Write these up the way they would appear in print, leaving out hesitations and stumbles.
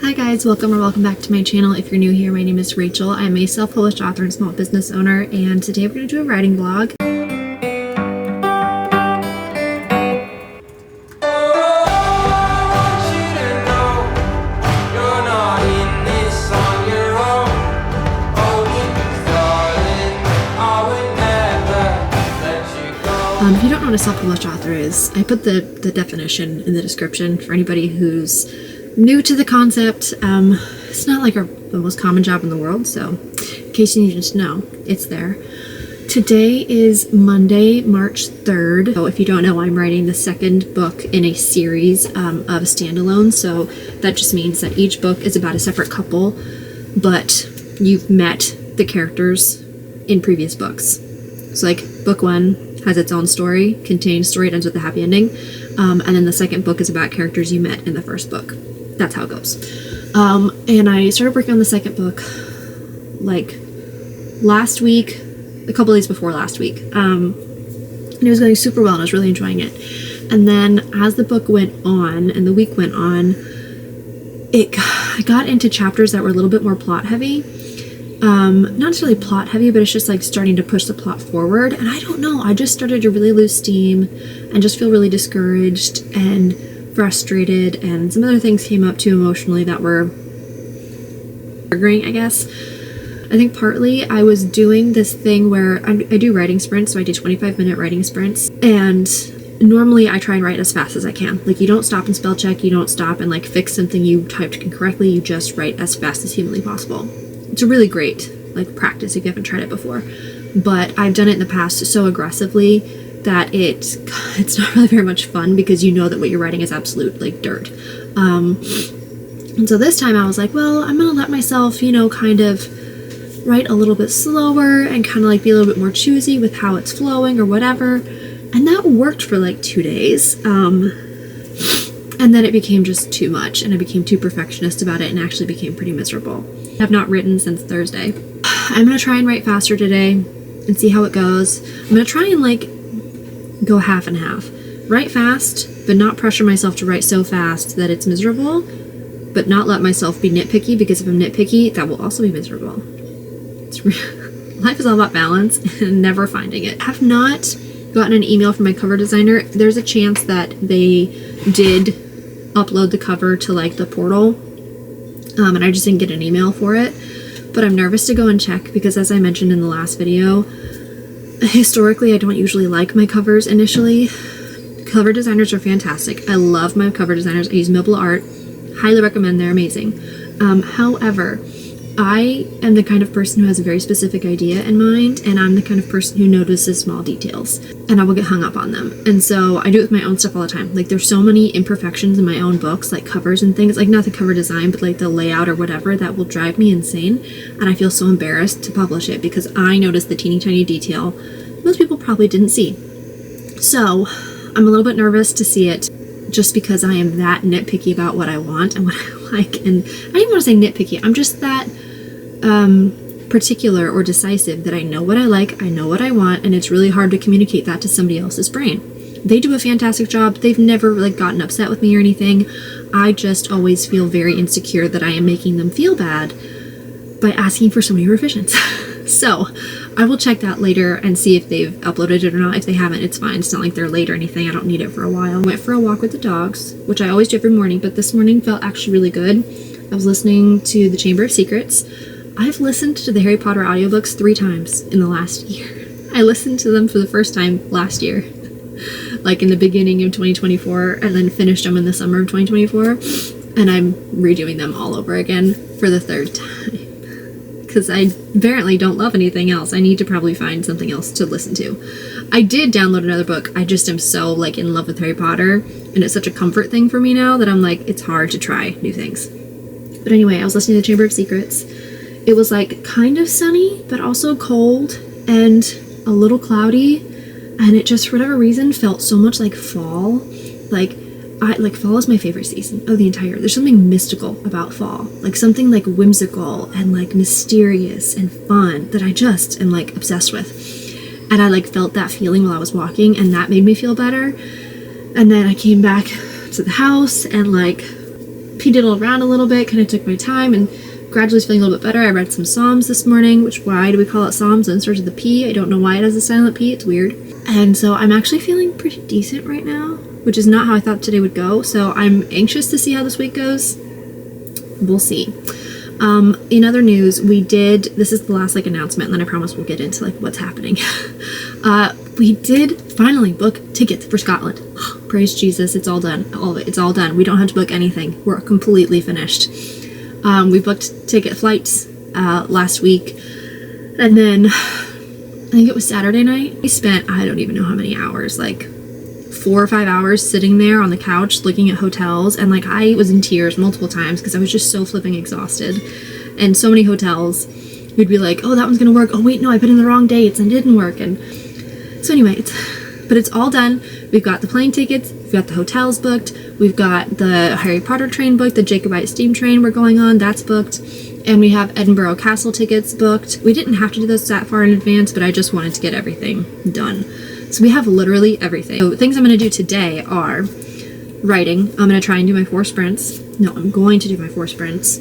Hi guys, welcome back to my channel. If you're new here, my name is Rachel. I'm a self-published author and small business owner, and today we're going to do a writing blog. If you don't know what a self-published author is, I put the definition in the description for anybody who's new to the concept. It's not like the most common job in the world, so in case you needed to know, it's there. Today is Monday, March 3rd. So if you don't know, I'm writing the second book in a series of standalone, so that just means that each book is about a separate couple, but you've met the characters in previous books. So like book one has its own story, contained story, it ends with a happy ending. And then the second book is about characters you met in the first book. That's how it goes. And I started working on the second book like last week, a couple days before last week. And it was going super well and I was really enjoying it. And then as the book went on and the week went on, I got into chapters that were a little bit more plot heavy. Not necessarily plot heavy, but it's just like starting to push the plot forward. And I don't know, I just started to really lose steam and just feel really discouraged and frustrated. And some other things came up too emotionally that were triggering, I guess. I think partly I was doing this thing where I do writing sprints, so I do 25-minute writing sprints. And normally I try and write as fast as I can. Like, you don't stop and spell check, you don't stop and like fix something you typed incorrectly, you just write as fast as humanly possible. It's a really great like practice if you haven't tried it before, but I've done it in the past so aggressively that it's not really very much fun because you know that what you're writing is absolute like dirt. And so this time I was like, well, I'm gonna let myself, kind of write a little bit slower and kind of like be a little bit more choosy with how it's flowing or whatever. And that worked for like 2 days. And then it became just too much and I became too perfectionist about it and actually became pretty miserable. I've not written since Thursday. I'm going to try and write faster today and see how it goes. I'm going to try and like go half and half. Write fast, but not pressure myself to write so fast that it's miserable, but not let myself be nitpicky, because if I'm nitpicky, that will also be miserable. Life is all about balance and never finding it. I have not gotten an email from my cover designer. There's a chance that they did upload the cover to like the portal, and I just didn't get an email for it, but I'm nervous to go and check because, as I mentioned in the last video, historically I don't usually like my covers initially. Cover designers are fantastic. I love my cover designers. I use Mobile Art, highly recommend, they're amazing. However, I am the kind of person who has a very specific idea in mind, and I'm the kind of person who notices small details, and I will get hung up on them. And so I do it with my own stuff all the time. Like, there's so many imperfections in my own books, like covers and things, like not the cover design, but like the layout or whatever, that will drive me insane. And I feel so embarrassed to publish it because I noticed the teeny tiny detail most people probably didn't see. So I'm a little bit nervous to see it, just because I am that nitpicky about what I want and what I like. And I don't even want to say nitpicky, I'm just that particular or decisive that I know what I like, I know what I want, and it's really hard to communicate that to somebody else's brain. They do a fantastic job. They've never like gotten upset with me or anything. I just always feel very insecure that I am making them feel bad by asking for so many revisions. So I will check that later and see if they've uploaded it or not. If they haven't, it's fine. It's not like they're late or anything. I don't need it for a while. I went for a walk with the dogs, which I always do every morning, but this morning felt actually really good. I was listening to The Chamber of Secrets. I've listened to the Harry Potter audiobooks 3 times in the last year. I listened to them for the first time last year, like in the beginning of 2024, and then finished them in the summer of 2024, and I'm redoing them all over again for the 3rd time, because I apparently don't love anything else. I need to probably find something else to listen to. I did download another book. I just am so like in love with Harry Potter, and it's such a comfort thing for me now that I'm like, it's hard to try new things. But anyway, I was listening to The Chamber of Secrets. It was like kind of sunny, but also cold and a little cloudy, and it just, for whatever reason, felt so much like fall. Like fall is my favorite season of the entire year. There's something mystical about fall, like something like whimsical and like mysterious and fun that I just am like obsessed with. And I like felt that feeling while I was walking, and that made me feel better. And then I came back to the house and like diddled around a little bit, kind of took my time, and gradually feeling a little bit better. I read some Psalms this morning, which, why do we call it Psalms? And it starts with the P. I don't know why it has a silent P. It's weird. And so I'm actually feeling pretty decent right now, which is not how I thought today would go. So I'm anxious to see how this week goes. We'll see. In other news, this is the last announcement, and then I promise we'll get into what's happening. We did finally book tickets for Scotland. Praise Jesus, it's all done. All of it, it's all done. We don't have to book anything. We're completely finished. We booked flights last week, and then I think it was Saturday night. We spent, I don't even know how many hours, 4 or 5 hours sitting there on the couch looking at hotels, and I was in tears multiple times because I was just so flipping exhausted. And so many hotels, we'd be like, oh, that one's gonna work. Oh wait, no, I put in the wrong dates and it didn't work. And so anyway, it's all done. We've got the plane tickets, we've got the hotels booked, we've got the Harry Potter train booked, the Jacobite steam train we're going on, that's booked, and we have Edinburgh Castle tickets booked. We didn't have to do those that far in advance, but I just wanted to get everything done. So we have literally everything. So things I'm going to do today are writing. I'm going to try and do my 4 sprints. No, I'm going to do my 4 sprints.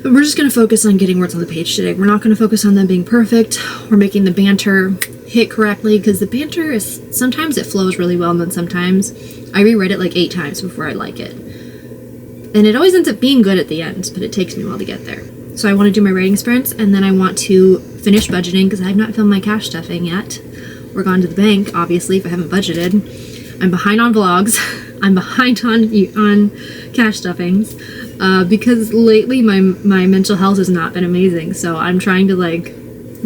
We're just going to focus on getting words on the page today. We're not going to focus on them being perfect. We're making the banter hit correctly, because the banter is, sometimes it flows really well, and then sometimes I reread it 8 times before I like it. And it always ends up being good at the end, but it takes me a while to get there. So I want to do my writing sprints, and then I want to finish budgeting, because I have not filmed my cash stuffing yet. We're going to the bank, obviously, if I haven't budgeted. I'm behind on vlogs. I'm behind on cash stuffings, because lately my mental health has not been amazing. So I'm trying to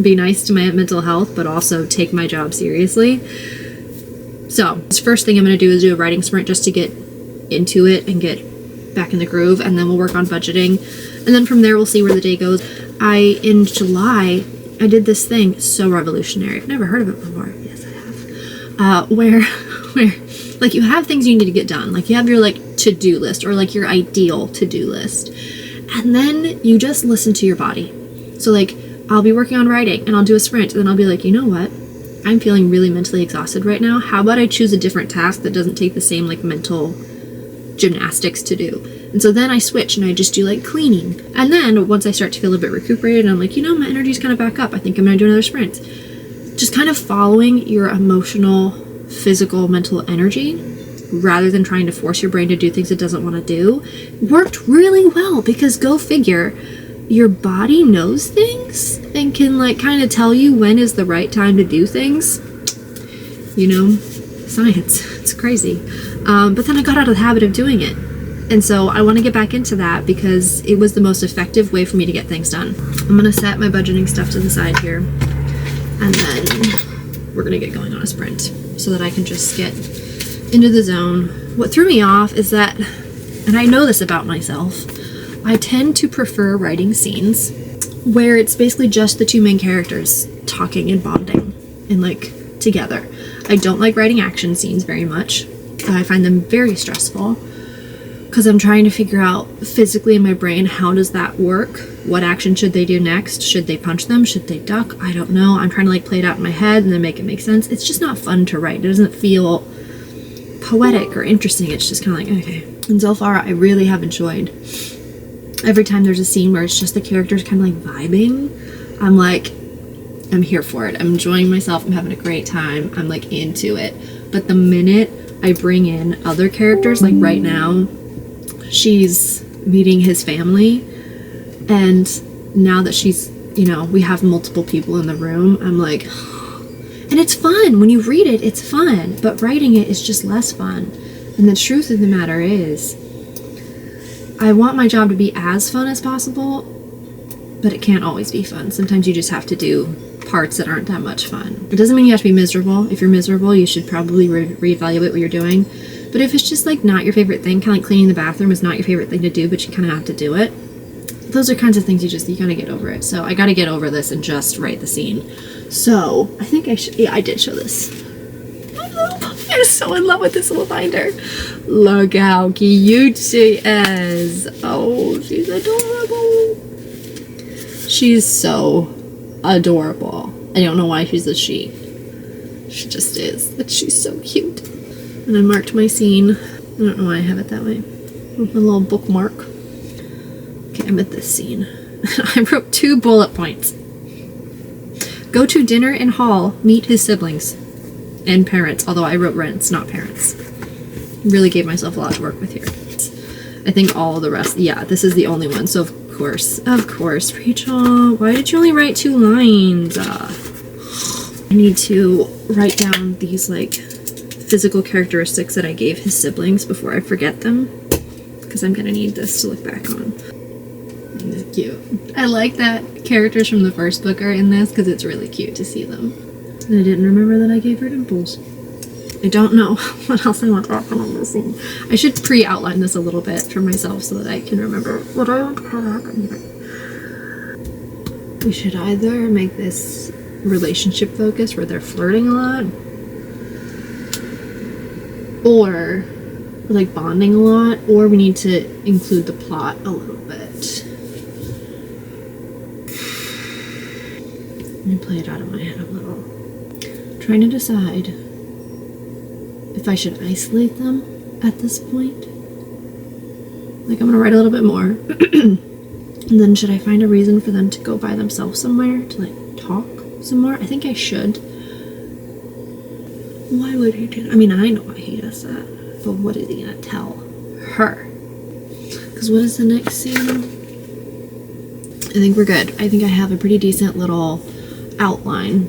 be nice to my mental health, but also take my job seriously. So this first thing I'm going to do is do a writing sprint just to get into it and get back in the groove, and then we'll work on budgeting. And then from there, we'll see where the day goes. In July, I did this thing, so revolutionary. I've never heard of it before. Yes, I have. Where you have things you need to get done. You have your, to-do list, or, your ideal to-do list. And then you just listen to your body. So, I'll be working on writing, and I'll do a sprint, and then I'll be like, you know what? I'm feeling really mentally exhausted right now. How about I choose a different task that doesn't take the same, mental gymnastics to do? And so then I switch and I just do cleaning. And then once I start to feel a bit recuperated, I'm like, my energy's kind of back up. I think I'm going to do another sprint. Just kind of following your emotional, physical, mental energy rather than trying to force your brain to do things it doesn't want to do worked really well, because go figure, your body knows things and can kind of tell you when is the right time to do things. Science. It's crazy. But then I got out of the habit of doing it. And so I want to get back into that, because it was the most effective way for me to get things done. I'm going to set my budgeting stuff to the side here, and then we're going to get going on a sprint so that I can just get into the zone. What threw me off is that, and I know this about myself, I tend to prefer writing scenes where it's basically just the 2 main characters talking and bonding and together. I don't like writing action scenes very much. I find them very stressful, because I'm trying to figure out physically in my brain, how does that work? What action should they do next? Should they punch them? Should they duck? I don't know. I'm trying to play it out in my head and then make it make sense. It's just not fun to write. It doesn't feel poetic or interesting. It's just kind of okay. And so far, I really have enjoyed every time there's a scene where it's just the characters kind of vibing. I'm here for it. I'm enjoying myself. I'm having a great time. I'm into it. But the minute I bring in other characters, right now, she's meeting his family, and now that she's, we have multiple people in the room, I'm like, and it's fun. When you read it, it's fun, but writing it is just less fun. And the truth of the matter is, I want my job to be as fun as possible, but it can't always be fun. Sometimes you just have to do parts that aren't that much fun. It doesn't mean you have to be miserable. If you're miserable, you should probably reevaluate what you're doing. But if it's just not your favorite thing, kind of cleaning the bathroom is not your favorite thing to do, but you kind of have to do it. Those are kinds of things you gotta get over it. So I gotta get over this and just write the scene. So I think I did show this. I'm so in love with this little binder. Look how cute she is. Oh, she's adorable. She's so adorable. I don't know why she's a she. She just is. But she's so cute. And I marked my scene. I don't know why I have it that way. with a little bookmark. Okay, I'm at this scene. I wrote 2 bullet points. Go to dinner in hall, meet his siblings and parents, although I wrote rents, not parents. Really gave myself a lot to work with here. I think all the rest, yeah, this is the only one, so of course, Rachel, why did you only write 2 lines? I need to write down these, like, physical characteristics that I gave his siblings before I forget them, because I'm gonna need this to look back on. It's cute. I like that characters from the first book are in this, because it's really cute to see them. And I didn't remember that I gave her dimples. I don't know what else I want to happen in this scene. I should pre-outline this a little bit for myself so that I can remember what I want to happen here. We should either make this relationship focused where they're flirting a lot, or like bonding a lot, or we need to include the plot a little bit. Let me play it out of my head a little. I'm trying to decide if I should isolate them at this point. Like, I'm gonna write a little bit more. And then should I find a reason for them to go by themselves somewhere to, like, talk some more? I think I should. Why would he do that? I mean, I know why he does that, but what is he gonna tell her? Because what is the next scene? I think we're good. I think I have a pretty decent little outline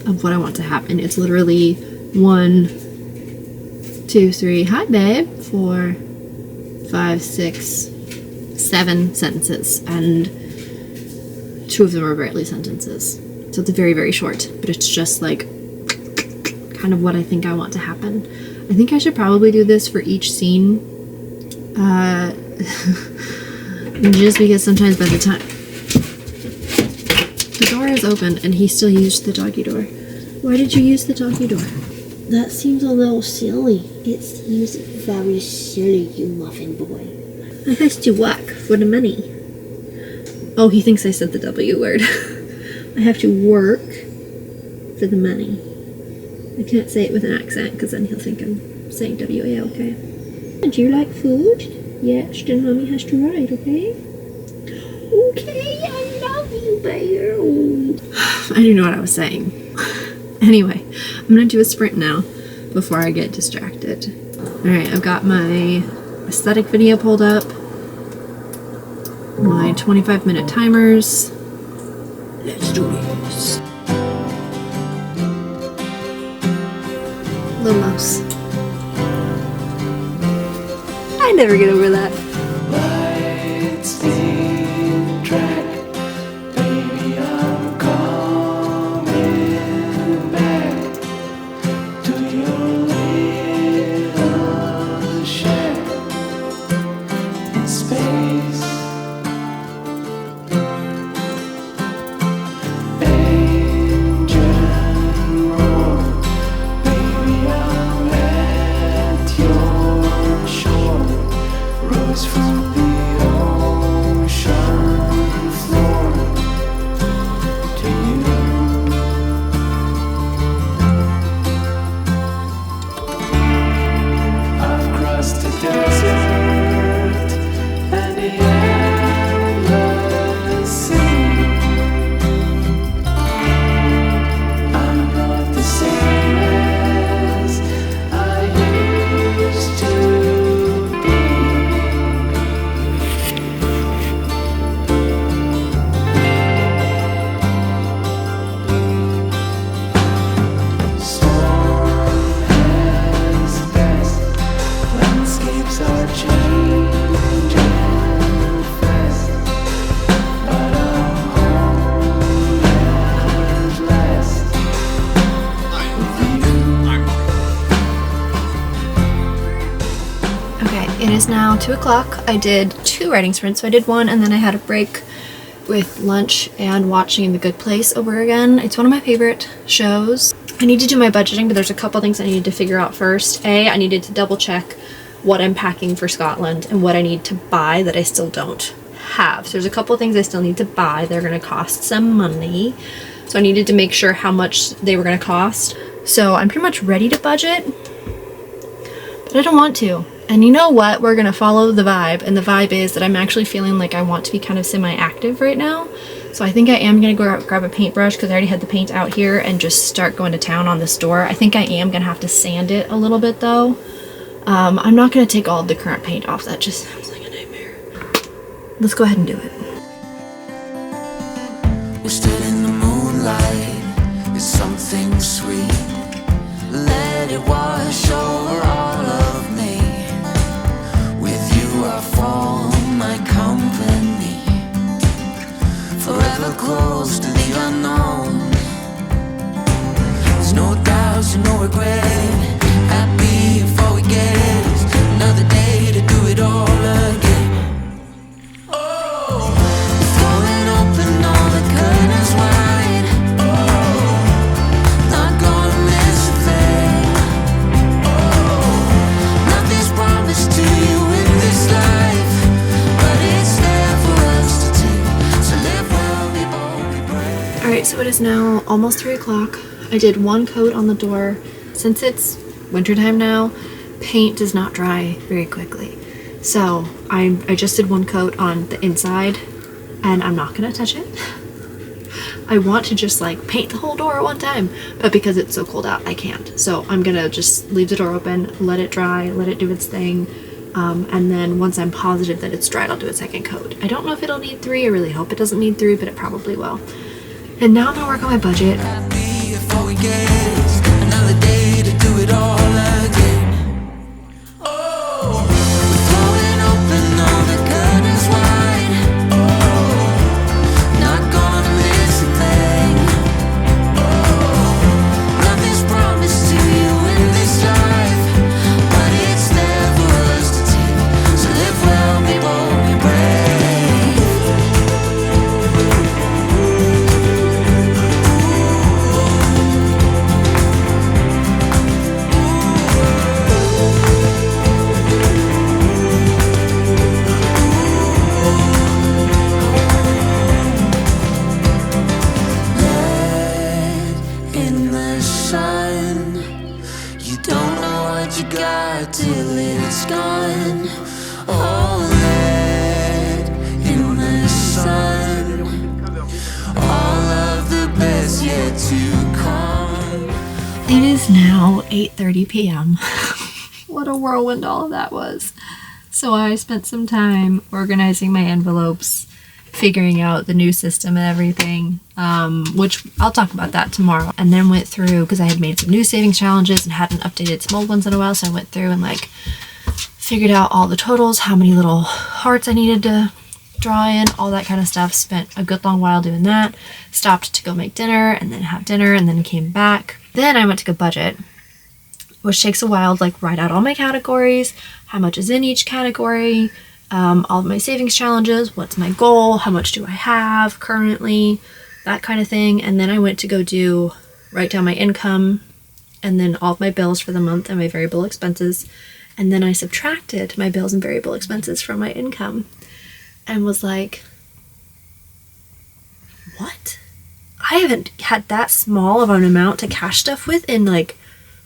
of what I want to happen. It's literally 1, 2, 3, hi babe, 4, 5, 6, 7 sentences, and 2 of them are barely sentences. So it's very, very short, but it's just like kind of what I think I want to happen. I think I should probably do this for each scene, just because sometimes by the time the door is open and he still used the doggy door. Why did you use the doggy door? That seems a little silly. It seems very silly, you muffin boy. I have to work for the money. Oh, he thinks I said the W word. I have to work for the money. I can't say it with an accent because then he'll think I'm saying W-A-L-K. Do you like food? Yes, then mommy has to ride, okay? Okay, I love you, bear. I didn't know what I was saying. Anyway, I'm gonna do a sprint now before I get distracted. Alright, I've got my aesthetic video pulled up, my 25-minute timers. Let's do this. Little mouse. I never get over that. It is now 2 o'clock. I did 2 writing sprints. So I did 1 and then I had a break with lunch and watching The Good Place over again. It's one of my favorite shows. I need to do my budgeting, but there's a couple things I needed to figure out first. I needed to double check what I'm packing for Scotland and what I need to buy that I still don't have. So there's a couple things I still need to buy. They're going to cost some money. So I needed to make sure how much they were going to cost. So I'm pretty much ready to budget, but I don't want to. And you know what? We're gonna follow the vibe, and the vibe is that I'm actually feeling like I want to be kind of semi-active right now. So I think I am gonna go grab a paintbrush because I already had the paint out here and just start going to town on this door. I think I am gonna have to sand it a little bit though. I'm not gonna take all of the current paint off. That just sounds like a nightmare. Let's go ahead and do it. We're still in the moonlight. It's something sweet. Let it wash over all of me. With you I form my company. Forever close to the unknown. There's no doubts and no regret. Happy before we get another day to do it all again. Oh, throwing open all the curtains wide. Oh, not gonna miss a thing. Oh, nothing's promised to you in this life, but it's there for us to take. So live well, be bold, be brave. Alright, so it is now almost 3 o'clock. I did one coat on the door. Since it's wintertime now, paint does not dry very quickly. So I just did one coat on the inside, and I'm not gonna touch it. I want to just like paint the whole door at one time, but because it's so cold out, I can't. So I'm gonna just leave the door open, let it dry, let it do its thing, and then once I'm positive that it's dried, I'll do a second coat. I don't know if it'll need 3. I really hope it doesn't need 3, but it probably will. And now I'm gonna work on my budget. Happy before we get another day to do it all again. Oh, we're throwing open all the curtains wide. Oh, not gonna miss a thing. Oh, nothing's promised to you in this life, but it's there for us to take. So live well, be bold, be brave. In the sun, you don't know what you got till it's gone. Oh, let in the sun, all of the best yet to come. It is now 8:30 p.m. What a whirlwind all of that was. So I spent some time organizing my envelopes, figuring out the new system and everything, which I'll talk about that tomorrow. And then went through, because I had made some new savings challenges and hadn't updated some old ones in a while, so I went through and like figured out all the totals, how many little hearts I needed to draw in, all that kind of stuff. Spent a good long while doing that. Stopped to go make dinner and then have dinner and then came back. Then I went to go budget, which takes a while to like write out all my categories, how much is in each category, all of my savings challenges, what's my goal, how much do I have currently, that kind of thing. And then I went to go write down my income and then all of my bills for the month and my variable expenses. And then I subtracted my bills and variable expenses from my income and was like, what? I haven't had that small of an amount to cash stuff with in like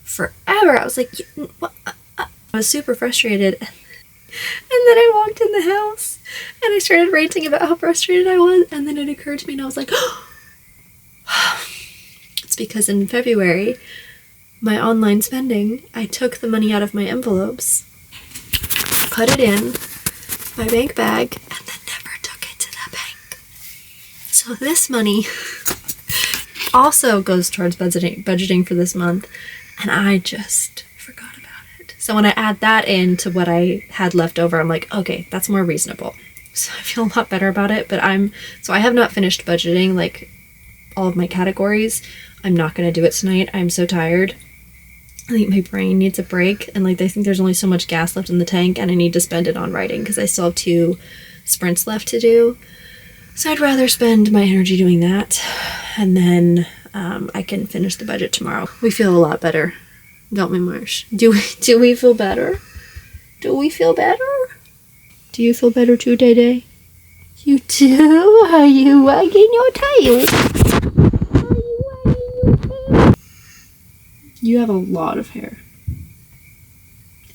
forever. I was like, what? I was super frustrated. And then I walked in the house and I started ranting about how frustrated I was. And then it occurred to me and I was like, oh, it's because in February, my online spending, I took the money out of my envelopes, put it in my bank bag, and then never took it to the bank. So this money also goes towards budgeting for this month, and I just forgot about it. So when I add that into what I had left over, I'm like, okay, that's more reasonable. So I feel a lot better about it, but I have not finished budgeting like all of my categories. I'm not going to do it tonight. I'm so tired. I think my brain needs a break, and like I think there's only so much gas left in the tank, and I need to spend it on writing because I still have 2 sprints left to do. So I'd rather spend my energy doing that, and then I can finish the budget tomorrow. We feel a lot better, don't we, Marsh? Do we feel better? Do we feel better? Do you feel better too, Day Day? You do? Are you wagging your tail? You have a lot of hair.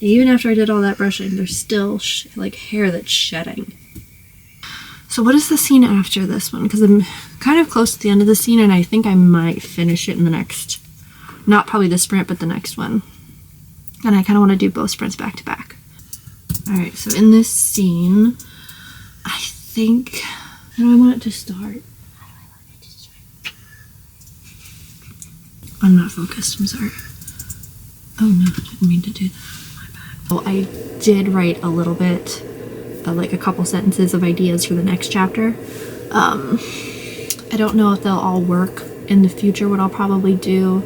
Even after I did all that brushing, there's still like hair that's shedding. So what is the scene after this one? Because I'm kind of close to the end of the scene, and I think I might finish it in the next, not probably the sprint, but the next one. And I kind of want to do both sprints back to back. All right, so in this scene, I think, how do I want it to start? I'm not focused, I'm sorry. Oh no, I didn't mean to do that. My bad. Well, I did write a little bit, like a couple sentences of ideas for the next chapter. I don't know if they'll all work in the future. What I'll probably do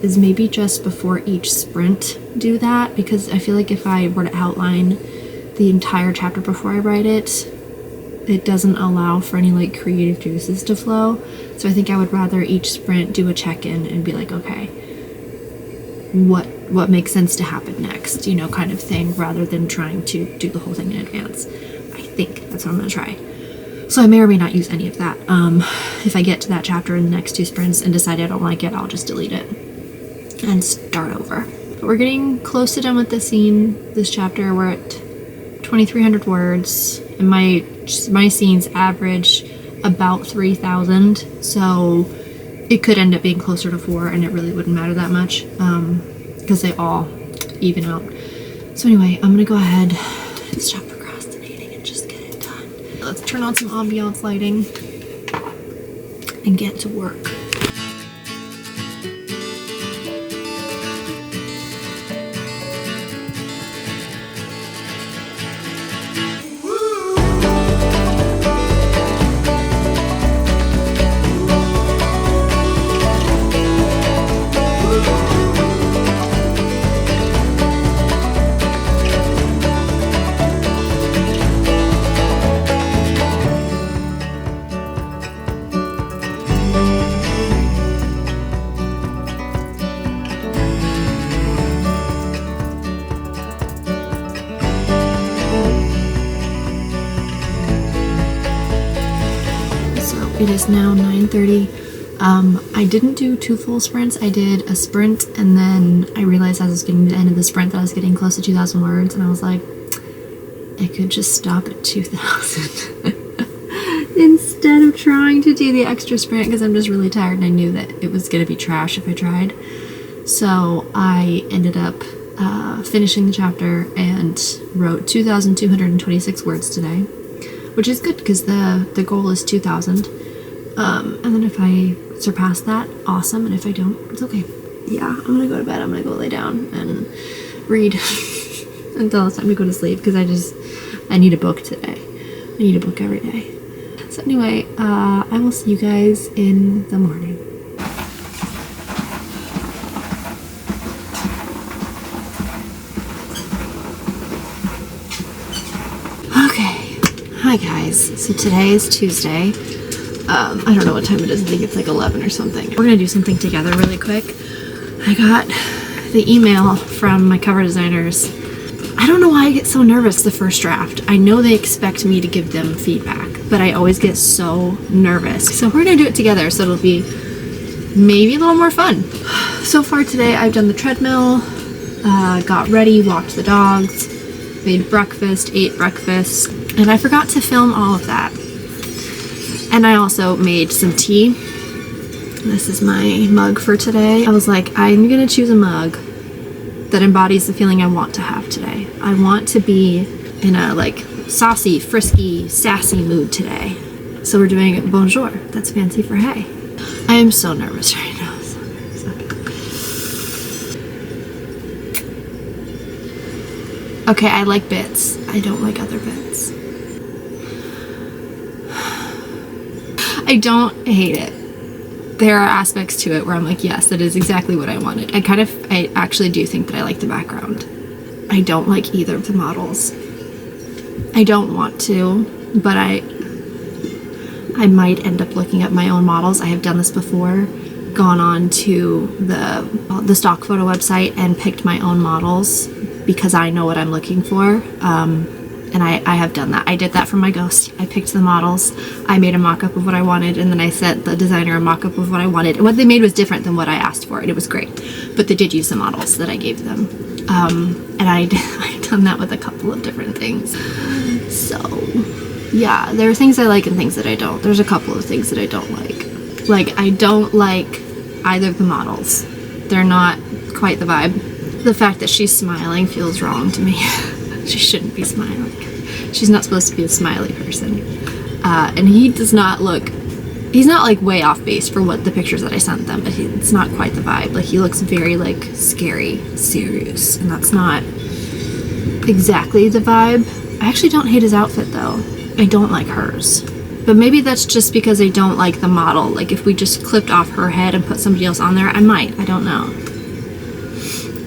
is maybe just before each sprint do that, because I feel like if I were to outline the entire chapter before I write it, it doesn't allow for any like creative juices to flow. So I think I would rather each sprint do a check-in and be like, okay, what makes sense to happen next, you know, kind of thing, rather than trying to do the whole thing in advance. I think that's what I'm gonna try. So I may or may not use any of that. If I get to that chapter in the next two sprints and decide I don't like it, I'll just delete it and start over. But we're getting close to done with the scene, this chapter. We're at 2,300 words, and my scenes average about 3,000, so it could end up being closer to 4, and it really wouldn't matter that much, because they all even out. So anyway, I'm gonna go ahead and stop procrastinating and just get it done. Let's turn on some ambiance lighting and get to work. It is now 9:30. I didn't do 2 full sprints. I did a sprint, and then I realized as I was getting to the end of the sprint that I was getting close to 2,000 words, and I was like, I could just stop at 2,000 instead of trying to do the extra sprint, because I'm just really tired and I knew that it was going to be trash if I tried. So I ended up finishing the chapter and wrote 2,226 words today, which is good because the goal is 2,000. And then if I surpass that, awesome, and if I don't, it's okay. Yeah, I'm gonna go to bed. I'm gonna go lay down and read until it's time to go to sleep, because I need a book today. I need a book every day. So anyway, I will see you guys in the morning. Okay, hi guys. So today is Tuesday. I don't know what time it is. I think it's like 11 or something. We're gonna do something together really quick. I got the email from my cover designers. I don't know why I get so nervous the first draft. I know they expect me to give them feedback, but I always get so nervous. So we're gonna do it together, so it'll be maybe a little more fun. So far today, I've done the treadmill, got ready, walked the dogs, made breakfast, ate breakfast, and I forgot to film all of that. And I also made some tea. This is my mug for today. I was like, I'm gonna choose a mug that embodies the feeling I want to have today. I want to be in a like saucy, frisky, sassy mood today. So we're doing bonjour. That's fancy for hey. I am so nervous right now. So nervous. Okay, I like bits. I don't like other bits. I don't hate it. There are aspects to it where I'm like, yes, that is exactly what I wanted. I actually do think that I like the background. I don't like either of the models. I don't want to, but I might end up looking at my own models. I have done this before, gone on to the stock photo website and picked my own models because I know what I'm looking for. And I have done that. I did that for my ghost. I picked the models, I made a mock-up of what I wanted, and then I sent the designer a mock-up of what I wanted. And what they made was different than what I asked for, and it was great. But they did use the models that I gave them. And I've done that with a couple of different things. So yeah, there are things I like and things that I don't. There's a couple of things that I don't like. Like, I don't like either of the models. They're not quite the vibe. The fact that she's smiling feels wrong to me. She shouldn't be smiling. She's not supposed to be a smiley person. And he does not look, he's not like way off base for what the pictures that I sent them, but it's not quite the vibe. Like, he looks very like scary, serious, and that's not exactly the vibe. I actually don't hate his outfit though. I don't like hers. But maybe that's just because I don't like the model. Like, if we just clipped off her head and put somebody else on there, I might. I don't know.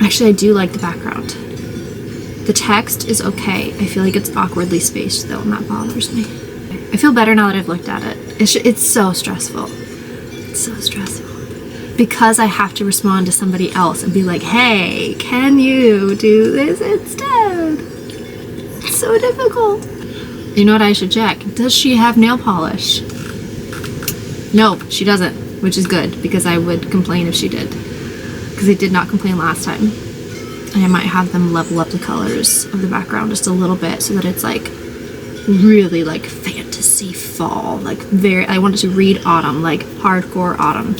Actually, I do like the background. The text is okay. I feel like it's awkwardly spaced though, and that bothers me. I feel better now that I've looked at it. It's so stressful. It's so stressful. Because I have to respond to somebody else and be like, hey, can you do this instead? It's so difficult. You know what I should check? Does she have nail polish? No, she doesn't, which is good, because I would complain if she did. Because I did not complain last time. And I might have them level up the colors of the background just a little bit so that it's like really like fantasy fall, like very, I want it to read autumn, like hardcore autumn.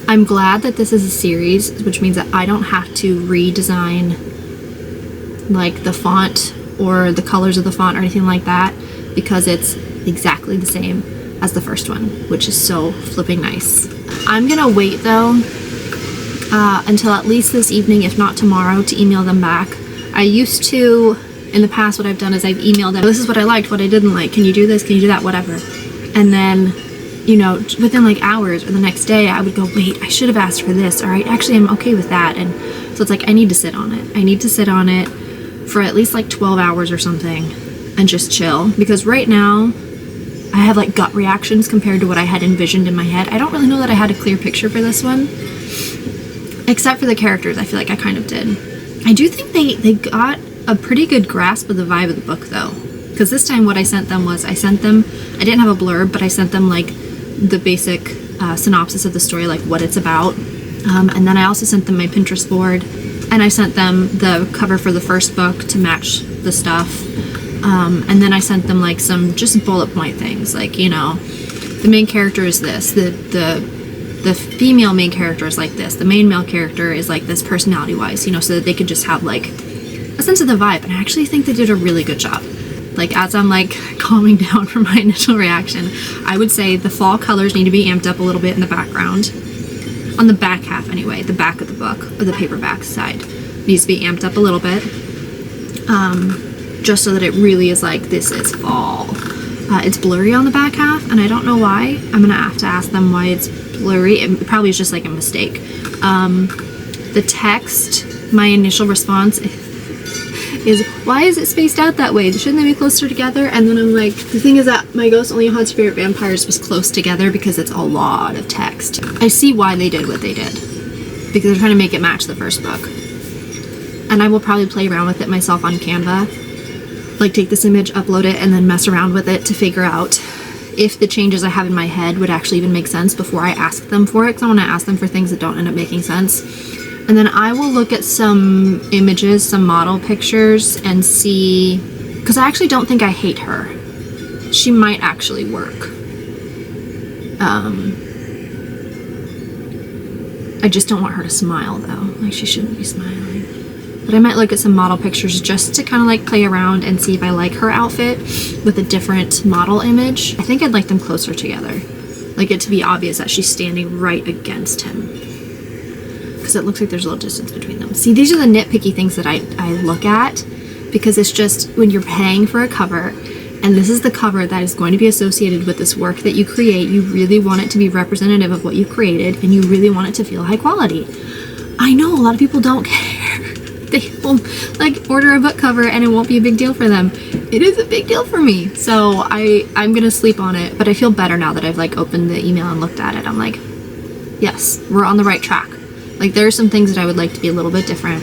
I'm glad that this is a series, which means that I don't have to redesign like the font or the colors of the font or anything like that, because it's exactly the same as the first one, which is so flipping nice. I'm gonna wait though until at least this evening, if not tomorrow, to email them back. I used to, in the past, what I've done is I've emailed them, this is what I liked, what I didn't like, can you do this, can you do that, whatever. And then, you know, within like hours or the next day, I would go, wait, I should have asked for this, or I actually am okay with that. And so it's like, I need to sit on it. I need to sit on it for at least like 12 hours or something and just chill. Because right now, I have like gut reactions compared to what I had envisioned in my head. I don't really know that I had a clear picture for this one. Except for the characters, I feel like I kind of did. I do think they got a pretty good grasp of the vibe of the book though. Because this time what I sent them was, I didn't have a blurb, but I sent them like the basic synopsis of the story, like what it's about. And then I also sent them my Pinterest board, and I sent them the cover for the first book to match the stuff. And then I sent them like some just bullet point things, like, you know, the main character is this, the female main character is like this, the main male character is like this personality wise, you know, so that they could just have like a sense of the vibe. And I actually think they did a really good job. Like, as I'm like calming down from my initial reaction, I would say the fall colors need to be amped up a little bit in the background. On the back half anyway, the back of the book, or the paperback side, needs to be amped up a little bit. Just so that it really is like, this is fall. It's blurry on the back half, and I don't know why. I'm gonna have to ask them why it's blurry. It probably is just like a mistake. The text, my initial response is, why is it spaced out that way? Shouldn't they be closer together? And then I'm like, the thing is that My Ghost Only Haunts Spirit Vampires was close together because it's a lot of text. I see why they did what they did, because they're trying to make it match the first book. And I will probably play around with it myself on Canva. Like, take this image, upload it, and then mess around with it to figure out if the changes I have in my head would actually even make sense before I ask them for it, because I want to ask them for things that don't end up making sense. And then I will look at some images, some model pictures, and see, because I actually don't think I hate her. She might actually work. I just don't want her to smile though. Like, she shouldn't be smiling. But I might look at some model pictures just to kind of like play around and see if I like her outfit with a different model image. I think I'd like them closer together. Like, it to be obvious that she's standing right against him, because it looks like there's a little distance between them. See, these are the nitpicky things that I look at, because it's just, when you're paying for a cover, and this is the cover that is going to be associated with this work that you create, you really want it to be representative of what you created, and you really want it to feel high quality. I know a lot of people don't care. They will like order a book cover and it won't be a big deal for them. It is a big deal for me. So I'm gonna sleep on it, but I feel better now that I've like opened the email and looked at it. I'm like, yes, we're on the right track. Like, there are some things that I would like to be a little bit different,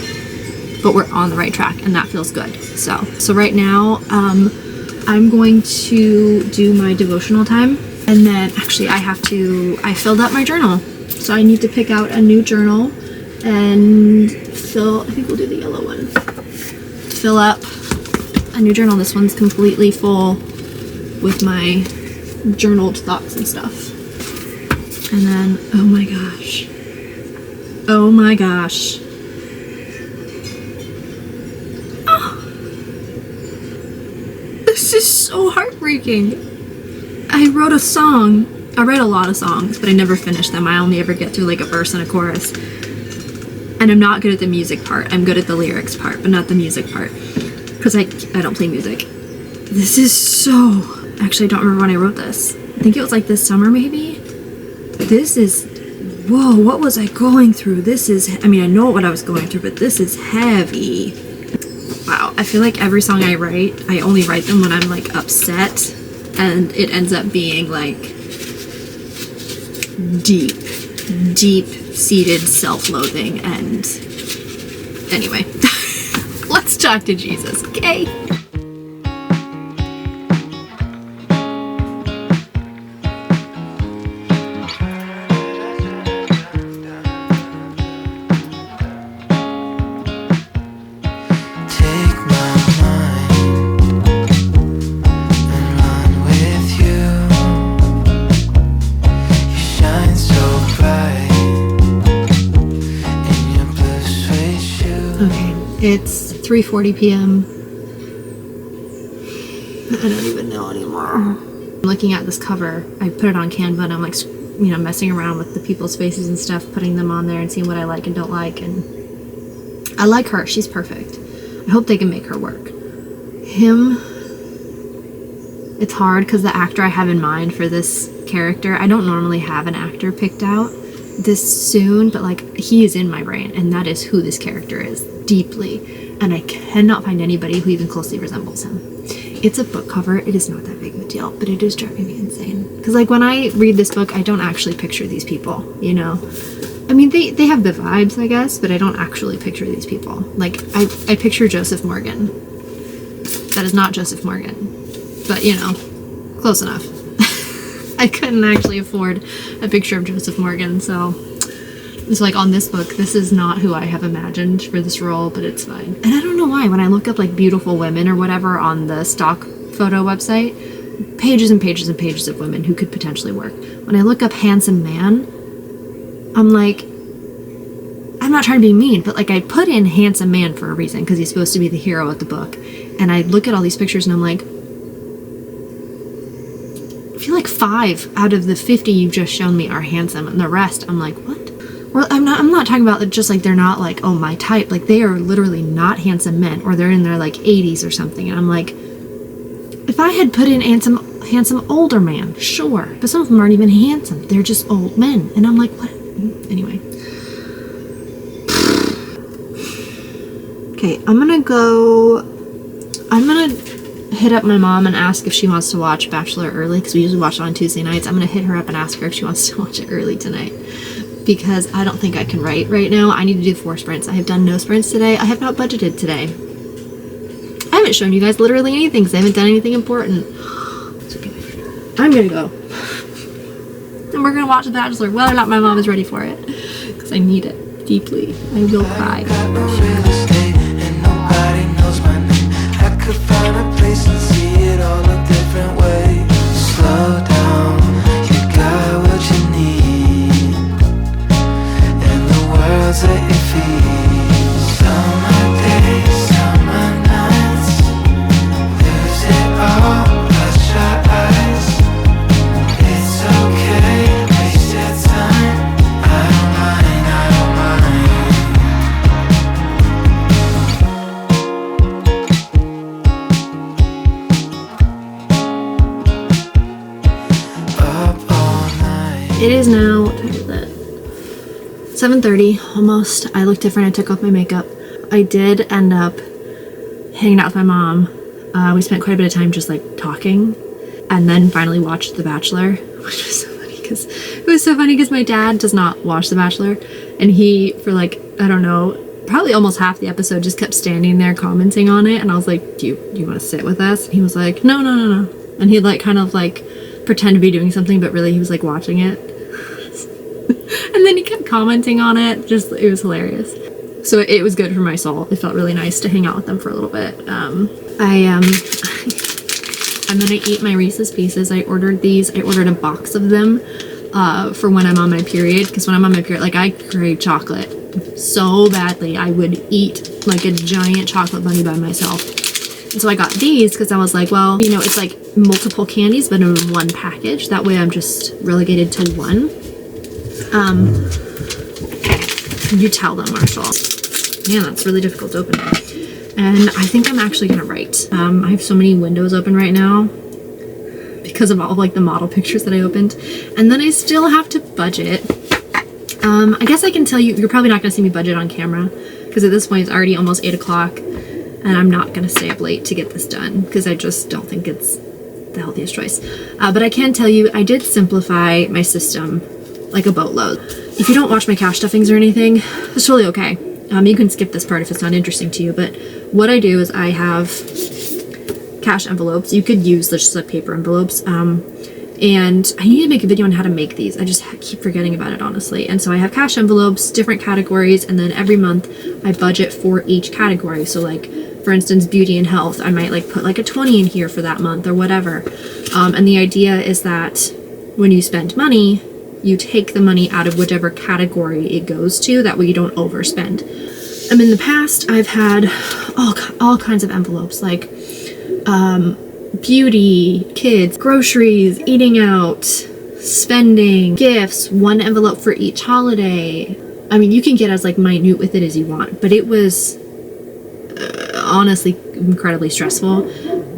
but we're on the right track, and that feels good. So right now, I'm going to do my devotional time, and then actually I filled up my journal. So I need to pick out a new journal and fill, I think we'll do the yellow one. Fill up a new journal. This one's completely full with my journaled thoughts and stuff. And then, oh my gosh. Oh my gosh. Oh. This is so heartbreaking. I wrote a song. I write a lot of songs, but I never finish them. I only ever get through like a verse and a chorus. And I'm not good at the music part. I'm good at the lyrics part, but not the music part. Because I don't play music. This is so... Actually, I don't remember when I wrote this. I think it was like this summer, maybe? This is... Whoa, what was I going through? This is... I mean, I know what I was going through, but this is heavy. Wow, I feel like every song I write, I only write them when I'm like upset. And it ends up being like... deep-seated self-loathing, and anyway, let's talk to Jesus, okay? It's 3:40 p.m. I don't even know anymore. I'm looking at this cover. I put it on Canva and I'm like, you know, messing around with the people's faces and stuff, putting them on there and seeing what I like and don't like. And I like her. She's perfect. I hope they can make her work. Him, it's hard because the actor I have in mind for this character, I don't normally have an actor picked out this soon, but like he is in my brain and that is who this character is. Deeply, and I cannot find anybody who even closely resembles him. It's a book cover. It is not that big of a deal, but it is driving me insane. Because like when I read this book, I don't actually picture these people, you know? I mean, they have the vibes, I guess, but I don't actually picture these people. Like, I picture Joseph Morgan. That is not Joseph Morgan. But, you know, close enough. I couldn't actually afford a picture of Joseph Morgan, so... It's like on this book, this is not who I have imagined for this role, but it's fine. And I don't know why, when I look up like beautiful women or whatever on the stock photo website, pages and pages and pages of women who could potentially work. When I look up handsome man, I'm like, I'm not trying to be mean, but like I put in handsome man for a reason because he's supposed to be the hero of the book. And I look at all these pictures and I'm like, I feel like 5 out of the 50 you've just shown me are handsome, and the rest I'm like, what? Well, I'm not talking about just like they're not like, oh, my type. Like they are literally not handsome men, or they're in their like 80s or something. And I'm like, if I had put in handsome older man, sure. But some of them aren't even handsome. They're just old men. And I'm like, what? Anyway. Okay, I'm gonna hit up my mom and ask if she wants to watch Bachelor early, because we usually watch it on Tuesday nights. I'm gonna hit her up and ask her if she wants to watch it early tonight. Because I don't think I can write right now. I need to do 4 sprints. I have done no sprints today. I have not budgeted today. I haven't shown you guys literally anything because I haven't done anything important. It's okay. I'm gonna go. And we're gonna watch The Bachelor, whether or not my mom is ready for it. Because I need it deeply. I will cry. Find a place and see it all a different way. Slow down, you got what you need, and the world's at your feet. Summer days, summer nights, lose it all, close your eyes. It's okay, waste your time. I don't mind, I don't mind. It is now, what time is it? 7:30, almost. I look different. I took off my makeup. I did end up hanging out with my mom. We spent quite a bit of time just like talking, and then finally watched The Bachelor, which was so funny because my dad does not watch The Bachelor, and he, for like, I don't know, probably almost half the episode just kept standing there commenting on it, and I was like, do you want to sit with us? And he was like, no. And he'd like kind of like pretend to be doing something, but really he was like watching it. And then he kept commenting on it. Just, it was hilarious. So it was good for my soul. It felt really nice to hang out with them for a little bit. I'm gonna eat my Reese's Pieces. I ordered these. I ordered a box of them for when I'm on my period, because when I'm on my period, like, I crave chocolate so badly. I would eat like a giant chocolate bunny by myself. And so I got these because I was like, well, you know, it's like multiple candies but in one package. That way I'm just relegated to one. You tell them, Marshall. Man, that's really difficult to open. And I think I'm actually gonna write. I have so many windows open right now because of all like the model pictures that I opened. And then I still have to budget. I guess I can tell you, you're probably not gonna see me budget on camera because at this point it's already almost 8 o'clock and I'm not gonna stay up late to get this done because I just don't think it's the healthiest choice. But I can tell you, I did simplify my system like a boatload. If you don't watch my cash stuffings or anything, it's totally okay. You can skip this part if it's not interesting to you, but what I do is I have cash envelopes. You could use just like paper envelopes. And I need to make a video on how to make these. I just keep forgetting about it, honestly. And so I have cash envelopes, different categories, and then every month I budget for each category. So like, for instance, beauty and health, I might like put like a 20 in here for that month or whatever. And the idea is that when you spend money, you take the money out of whichever category it goes to. That way you don't overspend. In the past, I've had all kinds of envelopes, like beauty, kids, groceries, eating out, spending, gifts, one envelope for each holiday. I mean, you can get as like minute with it as you want, but it was honestly incredibly stressful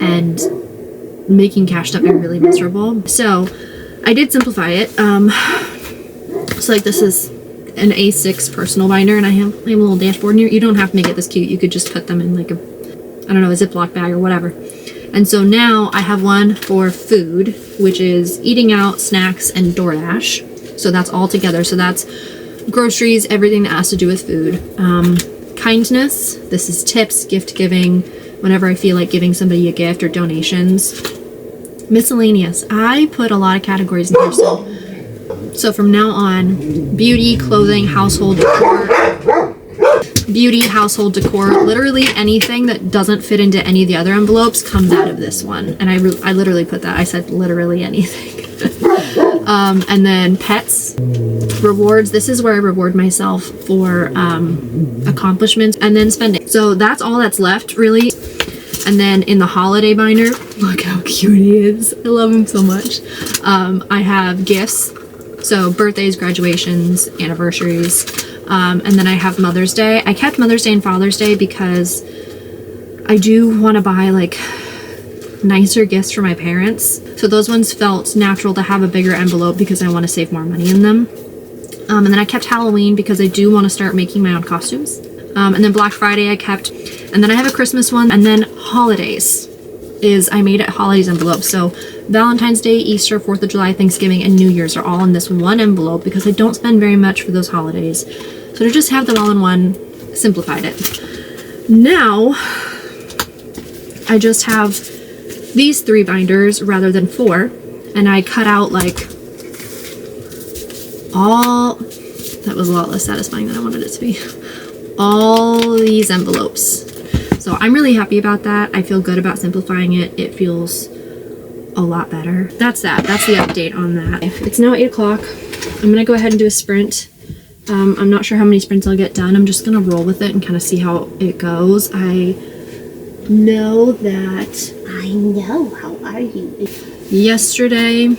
and making cash stuffing really miserable. So I did simplify it. So like, this is an A6 personal binder, and I have a little dashboard in here. You don't have to make it this cute. You could just put them in like a, I don't know, a Ziploc bag or whatever. And so now I have one for food, which is eating out, snacks, and DoorDash. So that's all together. So that's groceries, everything that has to do with food. Kindness, this is tips, gift giving, whenever I feel like giving somebody a gift or donations. Miscellaneous, I put a lot of categories in here. So from now on, beauty, clothing, household decor, beauty, household decor, literally anything that doesn't fit into any of the other envelopes comes out of this one. And I literally put that. I said literally anything. And then pets, rewards. This is where I reward myself for accomplishments, and then spending. So that's all that's left, really. And then in the holiday binder, look how cute he is. I love him so much. I have gifts. So birthdays, graduations, anniversaries. And then I have Mother's Day. I kept Mother's Day and Father's Day because I do want to buy like nicer gifts for my parents. So those ones felt natural to have a bigger envelope because I want to save more money in them. And then I kept Halloween because I do want to start making my own costumes. And then Black Friday I kept. And then I have a Christmas one. And then holidays is I made it holidays envelopes. So Valentine's Day, Easter, 4th of July, Thanksgiving, and New Year's are all in this one envelope because I don't spend very much for those holidays. So to just have them all in one, simplified it. Now, I just have these 3 binders rather than 4. And I cut out like all, that was a lot less satisfying than I wanted it to be, all these envelopes. So I'm really happy about that. I feel good about simplifying it. It feels a lot better. That's that. That's the update on that. It's now 8 o'clock. I'm gonna go ahead and do a sprint. I'm not sure how many sprints I'll get done. I'm just gonna roll with it and kind of see how it goes. I know, how are you? Yesterday,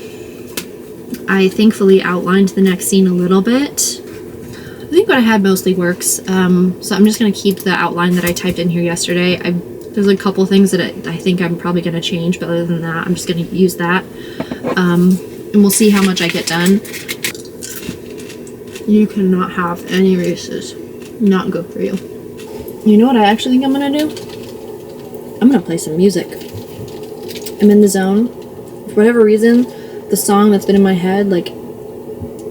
I thankfully outlined the next scene a little bit. I think what I had mostly works. So I'm just gonna keep the outline that I typed in here yesterday. There's a couple things that I think I'm probably gonna change, but other than that, I'm just gonna use that. And we'll see how much I get done. You cannot have any races. Not good for you. You know what I actually think I'm gonna do? I'm gonna play some music. I'm in the zone. For whatever reason, the song that's been in my head like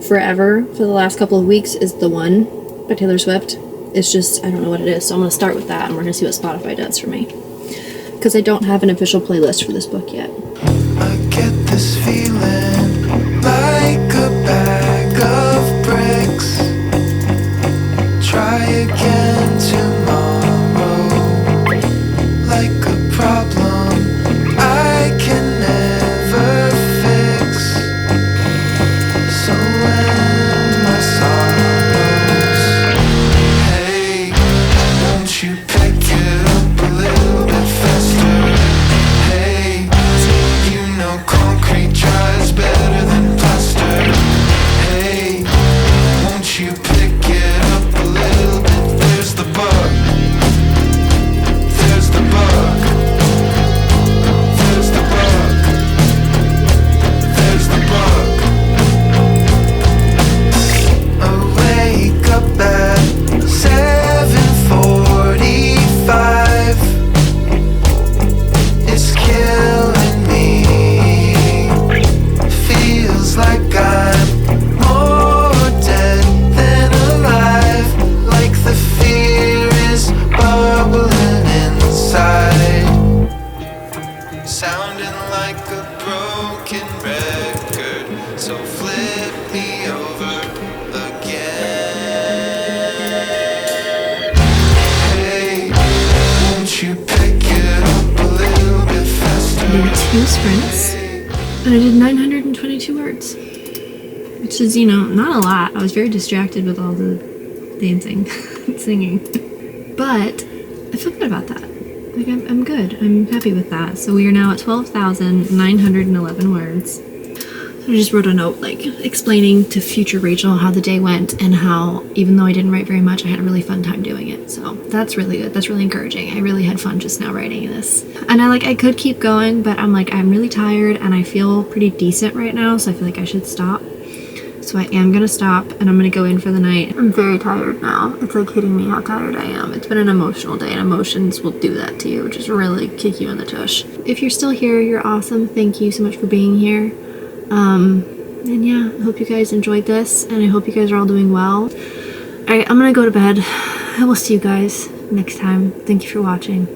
forever for the last couple of weeks is The One by Taylor Swift. It's just, I don't know what it is, so I'm gonna start with that and we're gonna see what Spotify does for me. Because I don't have an official playlist for this book yet. I get this feeling like a bag of bricks. Try again. doing sprints, and I did 922 words, which is, you know, not a lot. I was very distracted with all the dancing, singing, but I feel good about that. Like, I'm good. I'm happy with that. So we are now at 12,911 words. So I just wrote a note, like, explaining to future Rachel how the day went and how, even though I didn't write very much, I had a really fun time doing it. So that's really good. That's really encouraging. I really had fun just now writing this. And I could keep going, but I'm really tired and I feel pretty decent right now, so I feel like I should stop. So I am gonna stop and I'm gonna go in for the night. I'm very tired now. It's like hitting me how tired I am. It's been an emotional day, and emotions will do that to you, just really kick you in the tush. If you're still here, you're awesome. Thank you so much for being here. And yeah, I hope you guys enjoyed this, and I hope you guys are all doing well. Alright, I'm gonna go to bed. I will see you guys next time. Thank you for watching.